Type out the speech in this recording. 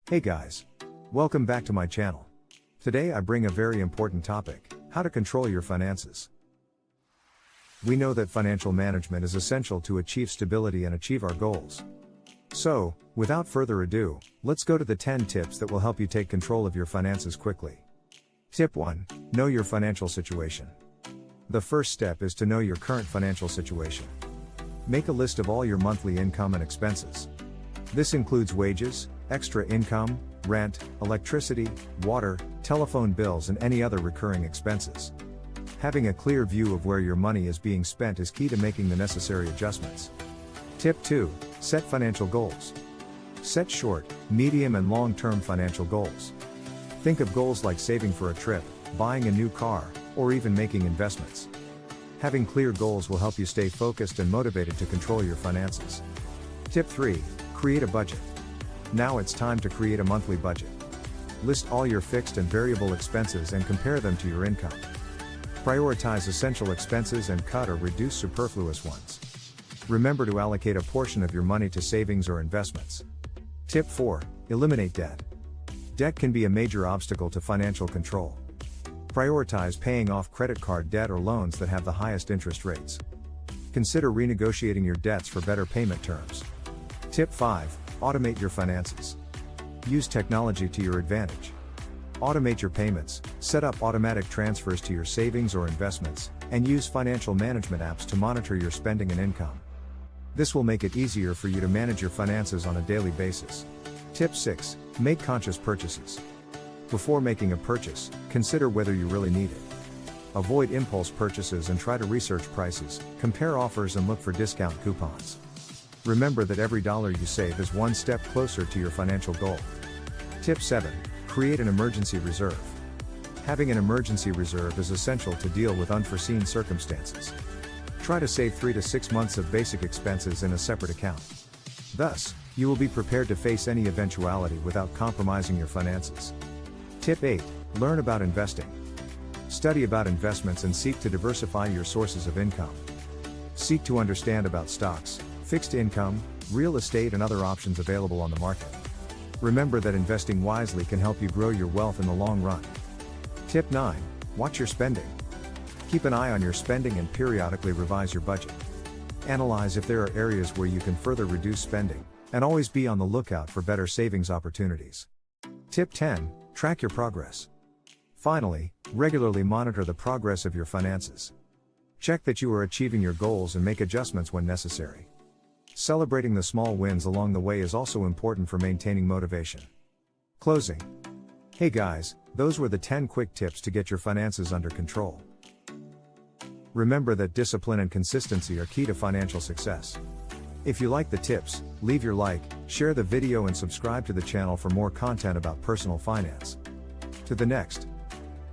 Hey guys. Welcome back to my channel. Today I bring a very important topic, how to control your finances. We know that financial management is essential to achieve stability and achieve our goals. So, without further ado, let's go to the 10 tips that will help you take control of your finances quickly. Tip 1. Know your financial situation. The first step is to know your current financial situation. Make a list of all your monthly income and expenses. This includes wages, extra income, rent, electricity, water, telephone bills and any other recurring expenses. Having a clear view of where your money is being spent is key to making the necessary adjustments. Tip 2. Set financial goals. Set short, medium and long-term financial goals. Think of goals like saving for a trip, buying a new car, or even making investments. Having clear goals will help you stay focused and motivated to control your finances. Tip 3. Create a budget. Now it's time to create a monthly budget. List all your fixed and variable expenses and compare them to your income. Prioritize essential expenses and cut or reduce superfluous ones. Remember to allocate a portion of your money to savings or investments. Tip 4. Eliminate debt. Debt can be a major obstacle to financial control. Prioritize paying off credit card debt or loans that have the highest interest rates. Consider renegotiating your debts for better payment terms. Tip 5. Automate your finances. Use technology to your advantage. Automate your payments, set up automatic transfers to your savings or investments, and use financial management apps to monitor your spending and income. This will make it easier for you to manage your finances on a daily basis. Tip 6. Make conscious purchases. Before making a purchase, consider whether you really need it. Avoid impulse purchases and try to research prices, compare offers and look for discount coupons. Remember that every dollar you save is one step closer to your financial goal. Tip 7. Create an emergency reserve. Having an emergency reserve is essential to deal with unforeseen circumstances. Try to save 3 to 6 months of basic expenses in a separate account. Thus, you will be prepared to face any eventuality without compromising your finances. Tip 8. Learn about investing. Study about investments and seek to diversify your sources of income. Seek to understand about stocks, fixed income, real estate and other options available on the market. Remember that investing wisely can help you grow your wealth in the long run. Tip 9. Watch your spending. Keep an eye on your spending and periodically revise your budget. Analyze if there are areas where you can further reduce spending, and always be on the lookout for better savings opportunities. Tip 10. Track your progress. Finally, regularly monitor the progress of your finances. Check that you are achieving your goals and make adjustments when necessary. Celebrating the small wins along the way is also important for maintaining motivation. Closing. Hey guys, those were the 10 quick tips to get your finances under control. Remember that discipline and consistency are key to financial success. If you like the tips, leave your like, share the video and subscribe to the channel for more content about personal finance. To the next.